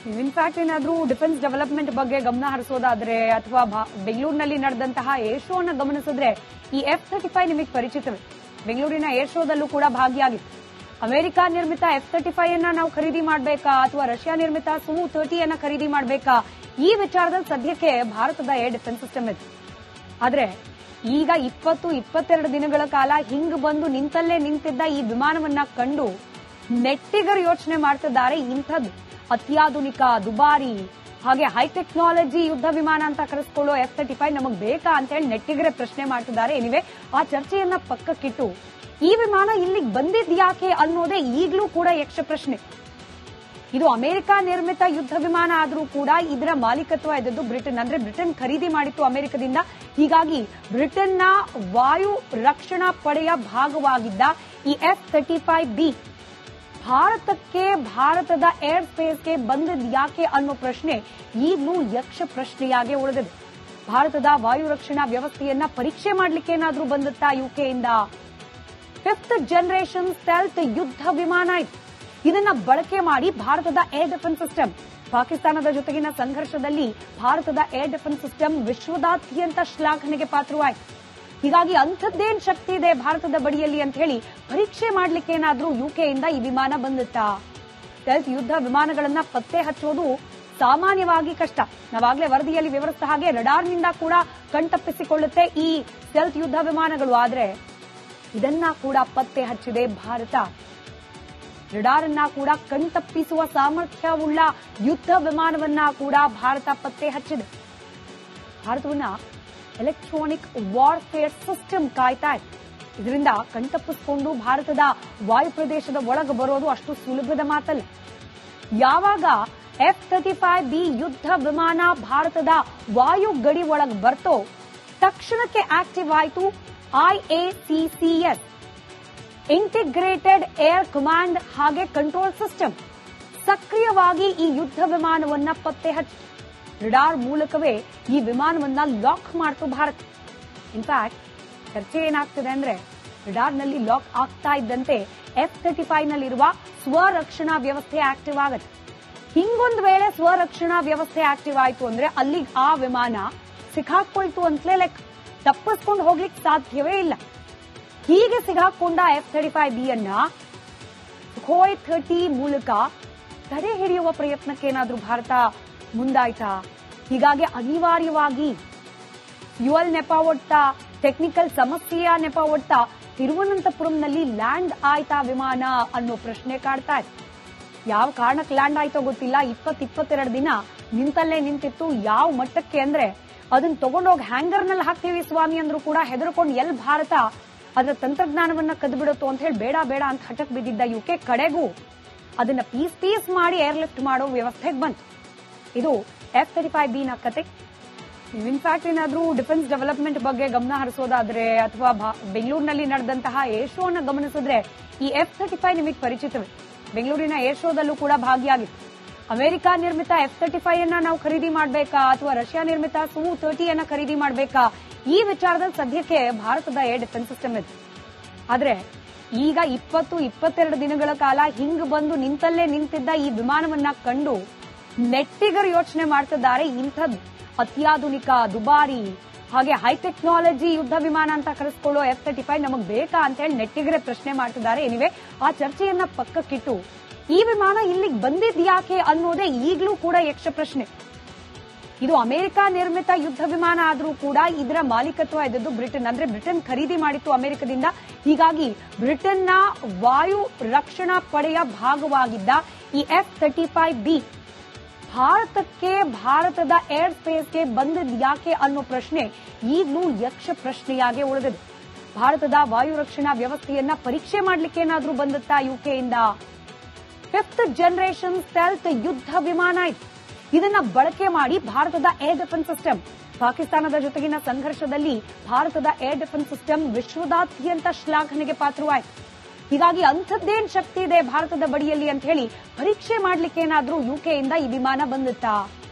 In fact ಏನಾದ್ರೂ defence development ಬಗ್ಗೆ ಗಮನ ಹರಿಸೋದಾದ್ರೆ ಅಥವಾ ಬೆಂಗಳೂರಿನಲ್ಲಿ ನಡೆದಂತಹ ಏರ್ ಶೋನ ಗಮನಿಸಿದ್ರೆ ಈ F-35 ನಿಮಗೆ ಪರಿಚಿತವೇ. ಬೆಂಗಳೂರಿನ ಏರ್ ಶೋದಲ್ಲೂ ಕೂಡ ಭಾಗಿಯಾಗಿತ್ತು. ಅಮೆರಿಕ ನಿರ್ಮಿತ F-35 ಅನ್ನ ನಾವು ಖರೀದಿ ಮಾಡಬೇಕಾ ಅಥವಾ ರಷ್ಯಾ ನಿರ್ಮಿತ Su-30 ಅನ್ನ ಖರೀದಿ ಮಾಡಬೇಕಾ, ಈ ವಿಚಾರದಲ್ಲಿ ಸದ್ಯಕ್ಕೆ ಭಾರತದ ಏರ್ ಡಿಫೆನ್ಸ್ ಸಿಸ್ಟಮ್ ಇದೆ. ಆದ್ರೆ ಈಗ 22 ದಿನಗಳ ಕಾಲ ಹಿಂಗ್ ಬಂದು ನಿಂತಲ್ಲೇ ನಿಂತಿದ್ದ ಈ ವಿಮಾನವನ್ನ ಕಂಡು ನೆಟ್ಟಿಗರು ಯೋಚನೆ ಮಾಡ್ತಿದ್ದಾರೆ. ಇಂಥದ್ದು ಅತ್ಯಾಧುನಿಕ, ದುಬಾರಿ ಹಾಗೆ ಹೈ ಟೆಕ್ನಾಲಜಿ ಯುದ್ಧ ವಿಮಾನ ಅಂತ ಕರೆಸ್ಕೊಳ್ಳೋ F-35 ನಮಗ್ ಬೇಕಾ ಅಂತ ಹೇಳಿ ನೆಟ್ಟಿಗರೇ ಪ್ರಶ್ನೆ ಮಾಡ್ತಿದ್ದಾರೆ. ಎನಿವೆ, ಆ ಚರ್ಚೆಯನ್ನ ಪಕ್ಕಕ್ಕಿಟ್ಟು ಈ ವಿಮಾನ ಇಲ್ಲಿಗೆ ಬಂದಿದ್ಯಾಕೆ ಅನ್ನೋದೇ ಈಗಲೂ ಕೂಡ ಯಕ್ಷ ಪ್ರಶ್ನೆ. ಇದು ಅಮೆರಿಕ ನಿರ್ಮಿತ ಯುದ್ಧ ವಿಮಾನ ಆದ್ರೂ ಕೂಡ ಇದರ ಮಾಲೀಕತ್ವ ಇದ್ದದ್ದು ಬ್ರಿಟನ್. ಅಂದ್ರೆ ಬ್ರಿಟನ್ ಖರೀದಿ ಮಾಡಿತ್ತು ಅಮೆರಿಕದಿಂದ. ಹೀಗಾಗಿ ಬ್ರಿಟನ್ನ ವಾಯು ರಕ್ಷಣಾ ಪಡೆಯ ಭಾಗವಾಗಿದ್ದ ಈ F-35B ಭಾರತಕ್ಕೆ, ಭಾರತದ ಏರ್ ಸ್ಪೇಸ್ಗೆ ಬಂದದ್ ಯಾಕೆ ಅನ್ನೋ ಪ್ರಶ್ನೆ ಈಗಲೂ ಯಕ್ಷ ಪ್ರಶ್ನೆಯಾಗಿ ಉಳಿದಿದೆ. ಭಾರತದ ವಾಯು ರಕ್ಷಣಾ ವ್ಯವಸ್ಥೆಯನ್ನ ಪರೀಕ್ಷೆ ಮಾಡ್ಲಿಕ್ಕೆ ಏನಾದ್ರೂ ಬಂದತ್ತಾ ಯುಕೆಯಿಂದ? 5th ಜನರೇಷನ್ ಸ್ಟೆಲ್ತ್ ಯುದ್ಧ ವಿಮಾನ ಇದು. ಇದನ್ನ ಬಳಕೆ ಮಾಡಿ ಭಾರತದ ಏರ್ ಡಿಫೆನ್ಸ್ ಸಿಸ್ಟಮ್ ಪಾಕಿಸ್ತಾನದ ಜೊತೆಗಿನ ಸಂಘರ್ಷದಲ್ಲಿ ಭಾರತದ ಏರ್ ಡಿಫೆನ್ಸ್ ಸಿಸ್ಟಮ್ ವಿಶ್ವದಾದ್ಯಂತ ಶ್ಲಾಘನೆಗೆ ಪಾತ್ರವಾಯಿತು. ಹೀಗಾಗಿ ಅಂಥದ್ದೇನ್ ಶಕ್ತಿ ಇದೆ ಭಾರತದ ಬಳಿಯಲ್ಲಿ ಅಂತ ಹೇಳಿ ಪರೀಕ್ಷೆ ಮಾಡ್ಲಿಕ್ಕೆ ಏನಾದ್ರೂ ಯುಕೆಯಿಂದ ಈ ವಿಮಾನ ಬಂದಿತ್ತಾ? ಸ್ಟೆಲ್ತ್ ಯುದ್ಧ ವಿಮಾನಗಳನ್ನ ಪತ್ತೆ ಹಚ್ಚೋದು ಸಾಮಾನ್ಯವಾಗಿ ಕಷ್ಟ. ನಾವಾಗಲೇ ವರದಿಯಲ್ಲಿ ವಿವರಿಸಿದ ಹಾಗೆ ರಡಾರ್ನಿಂದ ಕೂಡ ಕಣ್ತಪ್ಪಿಸಿಕೊಳ್ಳುತ್ತೆ ಈ ಸ್ಟೆಲ್ತ್ ಯುದ್ಧ ವಿಮಾನಗಳು. ಆದ್ರೆ ಇದನ್ನ ಕೂಡ ಪತ್ತೆ ಹಚ್ಚಿದೆ ಭಾರತ. ರಡಾರ್ ಅನ್ನ ಕೂಡ ಕಣ್ತಪ್ಪಿಸುವ ಸಾಮರ್ಥ್ಯವುಳ್ಳ ಯುದ್ಧ ವಿಮಾನವನ್ನ ಕೂಡ ಭಾರತ ಪತ್ತೆ ಹಚ್ಚಿದೆ. ಭಾರತವನ್ನ ಎಲೆಕ್ಟ್ರಾನಿಕ್ ವಾರ್ಫೇರ್ ಸಿಸ್ಟಮ್ ಕಾಯ್ತಾ ಇದೆ. ಇದರಿಂದ ಕಣ್ತಪ್ಪಿಸಿಕೊಂಡು ಭಾರತದ ವಾಯು ಪ್ರದೇಶದ ಒಳಗೆ ಬರೋದು ಅಷ್ಟು ಸುಲಭದ ಮಾತಲ್ಲ. ಯಾವಾಗ F-35B ಯುದ್ಧ ವಿಮಾನ ಭಾರತದ ವಾಯು ಗಡಿ ಒಳಗೆ ಬರ್ತೋ ತಕ್ಷಣಕ್ಕೆ ಆಕ್ಟಿವ್ ಆಯಿತು IACCS ಇಂಟಿಗ್ರೇಟೆಡ್ ಏರ್ ಕಮಾಂಡ್ ಹಾಗೆ ಕಂಟ್ರೋಲ್ ಸಿಸ್ಟಮ್. ಸಕ್ರಿಯವಾಗಿ ಈ ಯುದ್ಧ ವಿಮಾನವನ್ನ ಪತ್ತೆ ಹಚ್ಚಿತು. ರಡಾರ್ ಮೂಲಕವೇ ಈ ವಿಮಾನವನ್ನ ಲಾಕ್ ಮಾಡ್ತು ಭಾರತ. ಇನ್ಫ್ಯಾಕ್ಟ್ ಚರ್ಚೆ ಏನಾಗ್ತಿದೆ ಅಂದ್ರೆ ರಡಾರ್ನಲ್ಲಿ ಲಾಕ್ ಆಗ್ತಾ ಇದ್ದಂತೆ F-35 ನಲ್ಲಿರುವ ಸ್ವರಕ್ಷಣಾ ವ್ಯವಸ್ಥೆ ಆಕ್ಟಿವ್ ಆಗುತ್ತೆ. ಹಿಂಗೊಂದು ವೇಳೆ ಸ್ವರಕ್ಷಣಾ ವ್ಯವಸ್ಥೆ ಆಕ್ಟಿವ್ ಆಯ್ತು ಅಂದ್ರೆ ಅಲ್ಲಿಗೆ ಆ ವಿಮಾನ ಸಿಕ್ಕಾಕೊಳ್ತು ಅಂತಲೇ ತಪ್ಪಿಸ್ಕೊಂಡು ಹೋಗ್ಲಿಕ್ಕೆ ಸಾಧ್ಯವೇ ಇಲ್ಲ. ಹೀಗೆ ಸಿಗಾಕೊಂಡ F-35B ಅನ್ನ Sukhoi 30 ಮೂಲಕ ತಡೆ ಹಿಡಿಯುವ ಪ್ರಯತ್ನಕ್ಕೆ ಏನಾದ್ರೂ ಭಾರತ ಮುಂದಾಯ್ತಾ? ಹೀಗಾಗಿ ಅನಿವಾರ್ಯವಾಗಿ ಫ್ಯೂಯಲ್ ನೆಪ ಒಡ್ತಾ, ಟೆಕ್ನಿಕಲ್ ಸಮಸ್ಯೆಯ ನೆಪ ಒಡ್ತಾ ತಿರುವನಂತಪುರಂನಲ್ಲಿ ಲ್ಯಾಂಡ್ ಆಯ್ತಾ ವಿಮಾನ ಅನ್ನೋ ಪ್ರಶ್ನೆ ಕಾಡ್ತಾ ಇದೆ. ಯಾವ ಕಾರಣಕ್ಕೆ ಲ್ಯಾಂಡ್ ಆಯ್ತೋ ಗೊತ್ತಿಲ್ಲ. 22 ದಿನ ನಿಂತಲ್ಲೇ ನಿಂತಿತ್ತು. ಯಾವ ಮಟ್ಟಕ್ಕೆ ಅಂದ್ರೆ ಅದನ್ನ ತಗೊಂಡೋಗಿ ಹ್ಯಾಂಗರ್ನಲ್ಲಿ ಹಾಕ್ತೀವಿ ಸ್ವಾಮಿ ಅಂದ್ರೂ ಕೂಡ ಹೆದರ್ಕೊಂಡು ಎಲ್ಲಿ ಭಾರತ ಅದರ ತಂತ್ರಜ್ಞಾನವನ್ನ ಕದ್ಬಿಡುತ್ತೋ ಅಂತ ಹೇಳಿ ಬೇಡ ಬೇಡ ಅಂತ ಹಠಕ್ ಬಿದ್ದಿದ್ದ ಯುಕೆ ಕಡೆಗೂ ಅದನ್ನ ಪೀಸ್ ಮಾಡಿ ಏರ್ಲಿಫ್ಟ್ ಮಾಡೋ ವ್ಯವಸ್ಥೆಗೆ ಬಂತು. ಇದು F-35B ನ ಕತೆ. ಇನ್ಫ್ಯಾಕ್ಟ್ ಏನಾದ್ರೂ ಡಿಫೆನ್ಸ್ ಡೆವಲಪ್ಮೆಂಟ್ ಬಗ್ಗೆ ಗಮನ ಹರಿಸೋದಾದ್ರೆ ಅಥವಾ ಬೆಂಗಳೂರಿನಲ್ಲಿ ನಡೆದಂತಹ ಏರ್ ಶೋನ ಗಮನಿಸಿದ್ರೆ ಈ F-35 ನಿಮಗೆ ಪರಿಚಿತವೇ. ಬೆಂಗಳೂರಿನ ಏರ್ ಶೋದಲ್ಲೂ ಕೂಡ ಭಾಗಿಯಾಗಿತ್ತು. ಅಮೆರಿಕ ನಿರ್ಮಿತ F-35 ಅನ್ನ ನಾವು ಖರೀದಿ ಮಾಡಬೇಕಾ ಅಥವಾ ರಷ್ಯಾ ನಿರ್ಮಿತ Su-30 ಅನ್ನ ಖರೀದಿ ಮಾಡಬೇಕಾ, ಈ ವಿಚಾರದಲ್ಲಿ ಸದ್ಯಕ್ಕೆ ಭಾರತದ ಏರ್ ಡಿಫೆನ್ಸ್ ಸಿಸ್ಟಮ್ ಇದೆ. ಆದ್ರೆ ಈಗ 22 ದಿನಗಳ ಕಾಲ ಹಿಂಗ್ ಬಂದು ನಿಂತಲ್ಲೇ ನಿಂತಿದ್ದ ಈ ವಿಮಾನವನ್ನ ಕಂಡು ನೆಟ್ಟಿಗರು ಯೋಚನೆ ಮಾಡ್ತಿದ್ದಾರೆ. ಇಂಥದ್ದು ಅತ್ಯಾಧುನಿಕ, ದುಬಾರಿ ಹಾಗೆ ಹೈ ಟೆಕ್ನಾಲಜಿ ಯುದ್ಧ ವಿಮಾನ ಅಂತ ಕರೆಸ್ಕೊಳ್ಳೋ F-35 ನಮಗ್ ಬೇಕಾ ಅಂತ ಹೇಳಿ ನೆಟ್ಟಿಗರೇ ಪ್ರಶ್ನೆ ಮಾಡ್ತಿದ್ದಾರೆ. ಎನಿವೆ, ಆ ಚರ್ಚೆಯನ್ನ ಪಕ್ಕಕ್ಕಿಟ್ಟು ಈ ವಿಮಾನ ಇಲ್ಲಿಗೆ ಬಂದಿದ್ಯಾಕೆ ಅನ್ನೋದೇ ಈಗಲೂ ಕೂಡ ಯಕ್ಷ ಪ್ರಶ್ನೆ. ಇದು ಅಮೆರಿಕ ನಿರ್ಮಿತ ಯುದ್ಧ ವಿಮಾನ ಆದ್ರೂ ಕೂಡ ಇದರ ಮಾಲೀಕತ್ವ ಇದ್ದದ್ದು ಬ್ರಿಟನ್. ಅಂದ್ರೆ ಬ್ರಿಟನ್ ಖರೀದಿ ಮಾಡಿತ್ತು ಅಮೆರಿಕದಿಂದ. ಹೀಗಾಗಿ ಬ್ರಿಟನ್ನ ವಾಯು ರಕ್ಷಣಾ ಪಡೆಯ ಭಾಗವಾಗಿದ್ದ ಈ F-35B ಭಾರತಕ್ಕೆ, ಭಾರತದ ಏರ್ ಸ್ಪೇಸ್ಗೆ ಬಂದದ್ ಯಾಕೆ ಅನ್ನೋ ಪ್ರಶ್ನೆ ಈಗಲೂ ಯಕ್ಷ ಪ್ರಶ್ನೆಯಾಗಿ ಉಳಿದಿದೆ. ಭಾರತದ ವಾಯು ರಕ್ಷಣಾ ವ್ಯವಸ್ಥೆಯನ್ನ ಪರೀಕ್ಷೆ ಮಾಡ್ಲಿಕ್ಕೆ ಏನಾದ್ರೂ ಬಂದತ್ತಾ ಯುಕೆಯಿಂದ? 5th ಜನರೇಷನ್ ಸ್ಟೆಲ್ತ್ ಯುದ್ಧ ವಿಮಾನ ಇದು. ಇದನ್ನ ಬಳಕೆ ಮಾಡಿ ಭಾರತದ ಏರ್ ಡಿಫೆನ್ಸ್ ಸಿಸ್ಟಮ್ ಪಾಕಿಸ್ತಾನದ ಜೊತೆಗಿನ ಸಂಘರ್ಷದಲ್ಲಿ ಭಾರತದ ಏರ್ ಡಿಫೆನ್ಸ್ ಸಿಸ್ಟಮ್ ವಿಶ್ವದಾದ್ಯಂತ ಶ್ಲಾಘನೆಗೆ ಪಾತ್ರವಾಯಿತು. ಹೀಗಾಗಿ ಅಂಥದ್ದೇನ್ ಶಕ್ತಿ ಇದೆ ಭಾರತದ ಬಳಿಯಲ್ಲಿ ಅಂತ ಹೇಳಿ ಪರೀಕ್ಷೆ ಮಾಡ್ಲಿಕ್ಕೆ ಏನಾದ್ರೂ ಯುಕೆಯಿಂದ ಈ ವಿಮಾನ ಬಂದಿತ್ತಾ?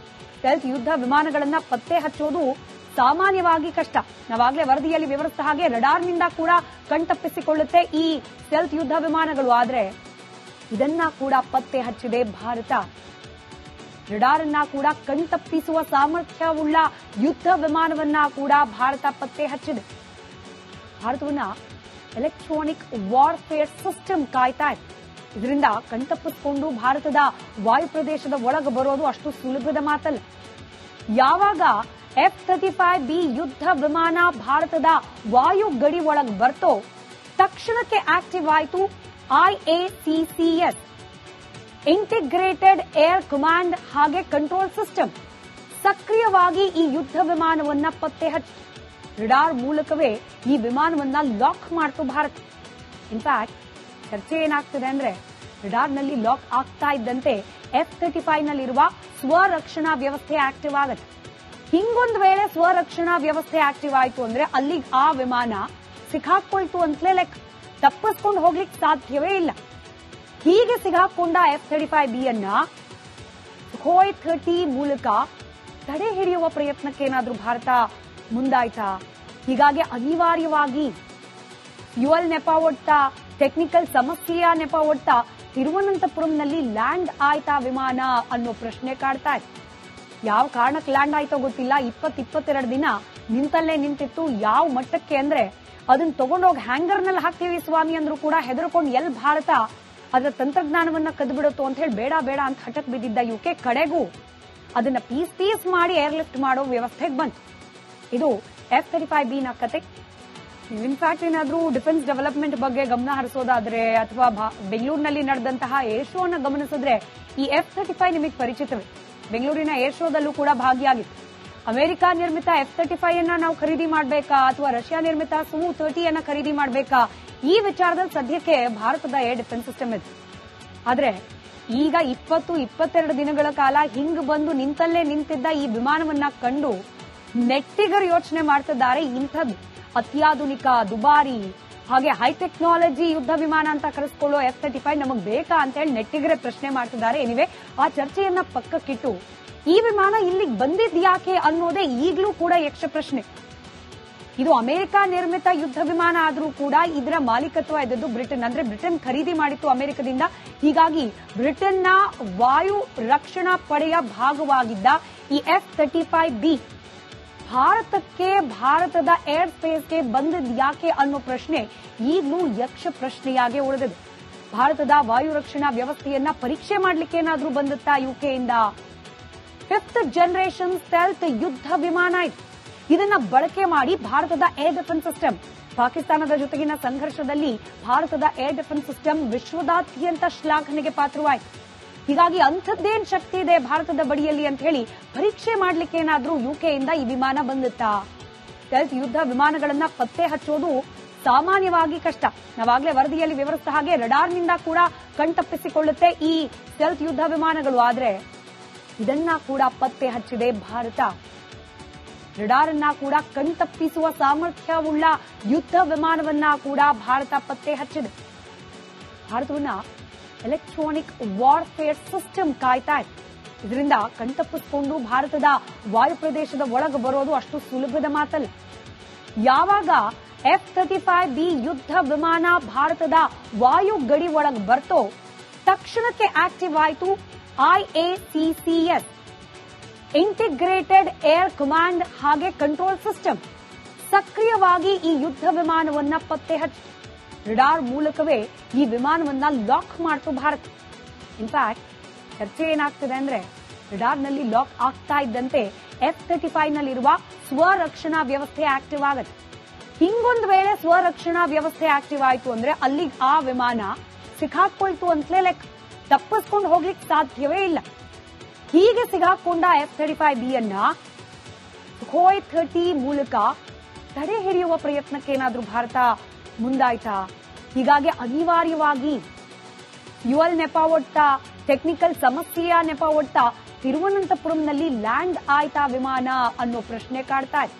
ಸ್ಟೆಲ್ತ್ ಯುದ್ಧ ವಿಮಾನಗಳನ್ನ ಪತ್ತೆ ಹಚ್ಚೋದು ಸಾಮಾನ್ಯವಾಗಿ ಕಷ್ಟ. ನಾವಾಗಲೇ ವರದಿಯಲ್ಲಿ ವಿವರಿಸಿದ ಹಾಗೆ ರಡಾರ್ನಿಂದ ಕೂಡ ಕಣ್ತಪ್ಪಿಸಿಕೊಳ್ಳುತ್ತೆ ಈ ಸ್ಟೆಲ್ತ್ ಯುದ್ಧ ವಿಮಾನಗಳು. ಆದ್ರೆ ಇದನ್ನ ಕೂಡ ಪತ್ತೆ ಹಚ್ಚಿದೆ ಭಾರತ. ರಡಾರ್ ಅನ್ನ ಕೂಡ ಕಣ್ತಪ್ಪಿಸುವ ಸಾಮರ್ಥ್ಯವುಳ್ಳ ಯುದ್ಧ ವಿಮಾನವನ್ನ ಕೂಡ ಭಾರತ ಪತ್ತೆ ಹಚ್ಚಿದೆ. ಭಾರತವನ್ನ ಎಲೆಕ್ಟ್ರಾನಿಕ್ ವಾರ್ಫೇರ್ ಸಿಸ್ಟಮ್ ಕಾಯ್ತಾ ಇದೆ. ಇದರಿಂದ ಕಣ್ತಪ್ಪಿಸಿಕೊಂಡು ಭಾರತದ ವಾಯು ಪ್ರದೇಶದ ಒಳಗೆ ಬರೋದು ಅಷ್ಟು ಸುಲಭದ ಮಾತಲ್ಲ. ಯಾವಾಗ F-35B ಯುದ್ಧ ವಿಮಾನ ಭಾರತದ ವಾಯು ಗಡಿ ಒಳಗೆ ಬರ್ತೋ ತಕ್ಷಣಕ್ಕೆ ಆಕ್ಟಿವ್ ಆಯಿತು IACCS ಇಂಟಿಗ್ರೇಟೆಡ್ ಏರ್ ಕಮಾಂಡ್ ಹಾಗೆ ಕಂಟ್ರೋಲ್ ಸಿಸ್ಟಮ್. ಸಕ್ರಿಯವಾಗಿ ಈ ಯುದ್ಧ ವಿಮಾನವನ್ನ ಪತ್ತೆ ಹಚ್ಚಿ ರಡಾರ್ ಮೂಲಕವೇ ಈ ವಿಮಾನವನ್ನ ಲಾಕ್ ಮಾಡ್ತು ಭಾರತ. ಇನ್ಫ್ಯಾಕ್ಟ್ ಚರ್ಚೆ ಏನಾಗ್ತಿದೆ ಅಂದ್ರೆ ರಡಾರ್ನಲ್ಲಿ ಲಾಕ್ ಆಗ್ತಾ ಇದ್ದಂತೆ F-35 ನಲ್ಲಿರುವ ಸ್ವರಕ್ಷಣಾ ವ್ಯವಸ್ಥೆ ಆಕ್ಟಿವ್ ಆಗುತ್ತೆ. ಹಿಂಗೊಂದು ವೇಳೆ ಸ್ವರಕ್ಷಣಾ ವ್ಯವಸ್ಥೆ ಆಕ್ಟಿವ್ ಆಯಿತು ಅಂದ್ರೆ ಅಲ್ಲಿಗೆ ಆ ವಿಮಾನ ಸಿಕ್ಕಾಕೊಳ್ತು ಅಂತಲೇ ಲೆಕ್ಕ, ತಪ್ಪಿಸ್ಕೊಂಡು ಹೋಗ್ಲಿಕ್ಕೆ ಸಾಧ್ಯವೇ ಇಲ್ಲ. ಹೀಗೆ ಸಿಗಾಕೊಂಡ F-35B ಅನ್ನ ಸುಖೋಯ್ 30 ಮೂಲಕ ತಡೆ ಹಿಡಿಯುವ ಪ್ರಯತ್ನಕ್ಕೆ ಏನಾದ್ರೂ ಭಾರತ ಮುಂದಾಯ್ತಾ? ಹೀಗಾಗಿ ಅನಿವಾರ್ಯವಾಗಿ ಫ್ಯೂಯಲ್ ನೆಪ ಒಡ್ತಾ, ಟೆಕ್ನಿಕಲ್ ಸಮಸ್ಯೆಯ ನೆಪ ಒಡ್ತಾ ತಿರುವನಂತಪುರಂನಲ್ಲಿ ಲ್ಯಾಂಡ್ ಆಯ್ತಾ ವಿಮಾನ ಅನ್ನೋ ಪ್ರಶ್ನೆ ಕಾಡ್ತಾ ಇದೆ. ಯಾವ ಕಾರಣಕ್ಕೆ ಲ್ಯಾಂಡ್ ಆಯ್ತೋ ಗೊತ್ತಿಲ್ಲ. 22 ದಿನ ನಿಂತಲ್ಲೇ ನಿಂತಿತ್ತು. ಯಾವ ಮಟ್ಟಕ್ಕೆ ಅಂದ್ರೆ ಅದನ್ನ ತಗೊಂಡೋಗಿ ಹ್ಯಾಂಗರ್ನಲ್ಲಿ ಹಾಕ್ತೀವಿ ಸ್ವಾಮಿ ಅಂದ್ರೂ ಕೂಡ ಹೆದರ್ಕೊಂಡು ಎಲ್ಲಿ ಭಾರತ ಅದರ ತಂತ್ರಜ್ಞಾನವನ್ನ ಕದ್ಬಿಡುತ್ತೋ ಅಂತ ಹೇಳಿ ಬೇಡ ಬೇಡ ಅಂತ ಹಠಕ್ ಬಿದ್ದಿದ್ದ UK ಕಡೆಗೂ ಅದನ್ನ ಪೀಸ್ ಮಾಡಿ ಏರ್ಲಿಫ್ಟ್ ಮಾಡೋ ವ್ಯವಸ್ಥೆಗೆ ಬಂತು. ಇದು F-35B ನ ಕತೆ. ಇನ್ಫ್ಯಾಕ್ಟ್ ಏನಾದ್ರೂ ಡಿಫೆನ್ಸ್ ಡೆವಲಪ್ಮೆಂಟ್ ಬಗ್ಗೆ ಗಮನ ಹರಿಸೋದಾದ್ರೆ ಅಥವಾ ಬೆಂಗಳೂರಿನಲ್ಲಿ ನಡೆದಂತಹ ಏರ್ ಶೋ ಅನ್ನ ಗಮನಿಸಿದ್ರೆ ಈ F-35 ನಿಮಗೆ ಪರಿಚಿತವೇ. ಬೆಂಗಳೂರಿನ ಏರ್ ಶೋದಲ್ಲೂ ಕೂಡ ಭಾಗಿಯಾಗಿತ್ತು. ಅಮೆರಿಕ ನಿರ್ಮಿತ F-35 ಅನ್ನ ನಾವು ಖರೀದಿ ಮಾಡಬೇಕಾ ಅಥವಾ ರಷ್ಯಾ ನಿರ್ಮಿತ Su-30 ಅನ್ನ ಖರೀದಿ ಮಾಡಬೇಕಾ, ಈ ವಿಚಾರದಲ್ಲಿ ಸದ್ಯಕ್ಕೆ ಭಾರತದ ಏರ್ ಡಿಫೆನ್ಸ್ ಸಿಸ್ಟಮ್ ಇದೆ. ಆದ್ರೆ ಈಗ 22 ದಿನಗಳ ಕಾಲ ಹಿಂಗ್ ಬಂದು ನಿಂತಲ್ಲೇ ನಿಂತಿದ್ದ ಈ ವಿಮಾನವನ್ನ ಕಂಡು ನೆಟ್ಟಿಗರು ಯೋಚನೆ ಮಾಡ್ತಿದ್ದಾರೆ. ಇಂಥದ್ದು ಅತ್ಯಾಧುನಿಕ, ದುಬಾರಿ ಹಾಗೆ ಹೈಟೆಕ್ನಾಲಜಿ ಯುದ್ಧ ವಿಮಾನ ಅಂತ ಕರೆಸ್ಕೊಳ್ಳೋ F-35 ನಮಗ್ ಬೇಕಾ ಅಂತ ಹೇಳಿ ನೆಟ್ಟಿಗರೇ ಪ್ರಶ್ನೆ ಮಾಡ್ತಿದ್ದಾರೆ. ಎನಿವೆ, ಆ ಚರ್ಚೆಯನ್ನ ಪಕ್ಕಕ್ಕಿಟ್ಟು ಈ ವಿಮಾನ ಇಲ್ಲಿಗೆ ಬಂದಿದ್ಯಾಕೆ ಅನ್ನೋದೇ ಈಗಲೂ ಕೂಡ ಯಕ್ಷ ಪ್ರಶ್ನೆ. ಇದು ಅಮೆರಿಕ ನಿರ್ಮಿತ ಯುದ್ಧ ವಿಮಾನ ಆದ್ರೂ ಕೂಡ ಇದರ ಮಾಲೀಕತ್ವ ಇದ್ದದ್ದು ಬ್ರಿಟನ್. ಅಂದ್ರೆ ಬ್ರಿಟನ್ ಖರೀದಿ ಮಾಡಿತ್ತು ಅಮೆರಿಕದಿಂದ. ಹೀಗಾಗಿ ಬ್ರಿಟನ್ನ ವಾಯು ರಕ್ಷಣಾ ಪಡೆಯ ಭಾಗವಾಗಿದ್ದ ಈ F-35B ಭಾರತಕ್ಕೆ, ಭಾರತದ ಏರ್ ಸ್ಪೇಸ್ಗೆ ಬಂದಿದ್ಯಾಕೆ ಅನ್ನೋ ಪ್ರಶ್ನೆ ಈಗಲೂ ಯಕ್ಷ ಪ್ರಶ್ನೆಯಾಗಿ ಉಳಿದಿದೆ. ಭಾರತದ ವಾಯು ರಕ್ಷಣಾ ವ್ಯವಸ್ಥೆಯನ್ನ ಪರೀಕ್ಷೆ ಮಾಡ್ಲಿಕ್ಕೆ ಏನಾದ್ರೂ ಬಂದಿತ್ತಾ UKಯಿಂದ? 5th ಜನರೇಷನ್ ಸ್ಟೆಲ್ತ್ ಯುದ್ಧ ವಿಮಾನ ಇದು. ಇದನ್ನ ಬಳಕೆ ಮಾಡಿ ಭಾರತದ ಏರ್ ಡಿಫೆನ್ಸ್ ಸಿಸ್ಟಮ್, ಪಾಕಿಸ್ತಾನದ ಜೊತೆಗಿನ ಸಂಘರ್ಷದಲ್ಲಿ ಭಾರತದ ಏರ್ ಡಿಫೆನ್ಸ್ ಸಿಸ್ಟಮ್ ವಿಶ್ವದಾದ್ಯಂತ ಶ್ಲಾಘನೆಗೆ ಪಾತ್ರವಾಯಿತು. ಹೀಗಾಗಿ ಅಂಥದ್ದೇನ್ ಶಕ್ತಿ ಇದೆ ಭಾರತದ ಬಳಿಯಲ್ಲಿ ಅಂತ ಹೇಳಿ ಪರೀಕ್ಷೆ ಮಾಡ್ಲಿಕ್ಕೆ ಏನಾದ್ರೂ UKಯಿಂದ ಈ ವಿಮಾನ ಬಂದಿತ್ತಾ? ಸ್ಟೆಲ್ತ್ ಯುದ್ಧ ವಿಮಾನಗಳನ್ನ ಪತ್ತೆ ಹಚ್ಚೋದು ಸಾಮಾನ್ಯವಾಗಿ ಕಷ್ಟ. ನಾವಾಗಲೇ ವರದಿಯಲ್ಲಿ ವಿವರಿಸಿದ ಹಾಗೆ ರಡಾರ್ನಿಂದ ಕೂಡ ಕಣ್ತಪ್ಪಿಸಿಕೊಳ್ಳುತ್ತೆ ಈ ಸ್ಟೆಲ್ತ್ ಯುದ್ಧ ವಿಮಾನಗಳು. ಆದ್ರೆ ಇದನ್ನ ಕೂಡ ಪತ್ತೆ ಹಚ್ಚಿದೆ ಭಾರತ. ರಡಾರ್ ಅನ್ನ ಕೂಡ ಕಣ್ತಪ್ಪಿಸುವ ಸಾಮರ್ಥ್ಯವುಳ್ಳ ಯುದ್ಧ ವಿಮಾನವನ್ನ ಕೂಡ ಭಾರತ ಪತ್ತೆ ಹಚ್ಚಿದೆ. ಭಾರತವನ್ನ ಎಲೆಕ್ಟ್ರಾನಿಕ್ ವಾರ್ಫೇರ್ ಸಿಸ್ಟಮ್ ಕಾಯ್ತಾ ಇದೆ. ಇದರಿಂದ ಕಣ್ತಪ್ಪಿಸಿಕೊಂಡು ಭಾರತದ ವಾಯು ಪ್ರದೇಶದ ಒಳಗೆ ಬರೋದು ಅಷ್ಟು ಸುಲಭದ ಮಾತಲ್ಲ. ಯಾವಾಗ F-35B ಯುದ್ಧ ವಿಮಾನ ಭಾರತದ ವಾಯು ಗಡಿ ಒಳಗೆ ಬರ್ತೋ ತಕ್ಷಣಕ್ಕೆ ಆಕ್ಟಿವ್ ಆಯಿತು IACCS ಇಂಟಿಗ್ರೇಟೆಡ್ ಏರ್ ಕಮಾಂಡ್ ಹಾಗೆ ಕಂಟ್ರೋಲ್ ಸಿಸ್ಟಮ್. ಸಕ್ರಿಯವಾಗಿ ಈ ಯುದ್ಧ ವಿಮಾನವನ್ನ ಪತ್ತೆ ಹಚ್ಚಿ ರಡಾರ್ ಮೂಲಕವೇ ಈ ವಿಮಾನವನ್ನ ಲಾಕ್ ಮಾಡ್ತು ಭಾರತ. ಇನ್ಫ್ಯಾಕ್ಟ್ ಚರ್ಚೆ ಏನಾಗ್ತಿದೆ ಅಂದ್ರೆ ರಡಾರ್ನಲ್ಲಿ ಲಾಕ್ ಆಗ್ತಾ ಇದ್ದಂತೆ F-35 ನಲ್ಲಿರುವ ಸ್ವರಕ್ಷಣಾ ವ್ಯವಸ್ಥೆ ಆಕ್ಟಿವ್ ಆಗುತ್ತೆ. ಹಿಂಗೊಂದು ವೇಳೆ ಸ್ವರಕ್ಷಣಾ ವ್ಯವಸ್ಥೆ ಆಕ್ಟಿವ್ ಆಯಿತು ಅಂದ್ರೆ ಅಲ್ಲಿಗೆ ಆ ವಿಮಾನ ಸಿಕ್ಕಾಕೊಳ್ತು ಅಂತಲೇ ಲೆಕ್ಕ, ತಪ್ಪಿಸ್ಕೊಂಡು ಹೋಗ್ಲಿಕ್ಕೆ ಸಾಧ್ಯವೇ ಇಲ್ಲ. ಹೀಗೆ ಸಿಗಾಕೊಂಡ F-35B ಅನ್ನ ಸುಖೋಯ್ 30 ಮೂಲಕ ತಡೆ ಹಿಡಿಯುವ ಪ್ರಯತ್ನಕ್ಕೆ ಏನಾದ್ರೂ ಭಾರತ ಮುಂದಾಯ್ತಾ? ಹೀಗಾಗಿ ಅನಿವಾರ್ಯವಾಗಿ ಫ್ಯೂಯಲ್ ನೆಪ ಒಡ್ತಾ, ಟೆಕ್ನಿಕಲ್ ಸಮಸ್ಯೆಯ ನೆಪ ಒಡ್ತಾ ತಿರುವನಂತಪುರಂನಲ್ಲಿ ಲ್ಯಾಂಡ್ ಆಯ್ತಾ ವಿಮಾನ ಅನ್ನೋ ಪ್ರಶ್ನೆ ಕಾಡ್ತಾ ಇದೆ.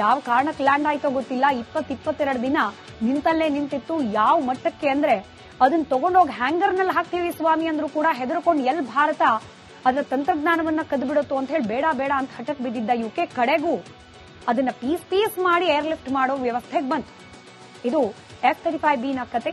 ಯಾವ ಕಾರಣಕ್ಕೆ ಲ್ಯಾಂಡ್ ಆಯ್ತೋ ಗೊತ್ತಿಲ್ಲ. 22 ದಿನ ನಿಂತಲ್ಲೇ ನಿಂತಿತ್ತು. ಯಾವ ಮಟ್ಟಕ್ಕೆ ಅಂದ್ರೆ ಅದನ್ನ ತಗೊಂಡೋಗಿ ಹ್ಯಾಂಗರ್ನಲ್ಲಿ ಹಾಕ್ತೀವಿ ಸ್ವಾಮಿ ಅಂದ್ರೂ ಕೂಡ ಹೆದರ್ಕೊಂಡು ಎಲ್ಲಿ ಭಾರತ ಅದರ ತಂತ್ರಜ್ಞಾನವನ್ನ ಕದ್ಬಿಡುತ್ತೋ ಅಂತ ಹೇಳಿ ಬೇಡ ಬೇಡ ಅಂತ ಹಠಕ್ ಬಿದ್ದಿದ್ದ UK ಕಡೆಗೂ ಅದನ್ನ ಪೀಸ್ ಮಾಡಿ ಏರ್ಲಿಫ್ಟ್ ಮಾಡೋ ವ್ಯವಸ್ಥೆಗೆ ಬಂತು. ಇದು F-35B ನ ಕತೆ.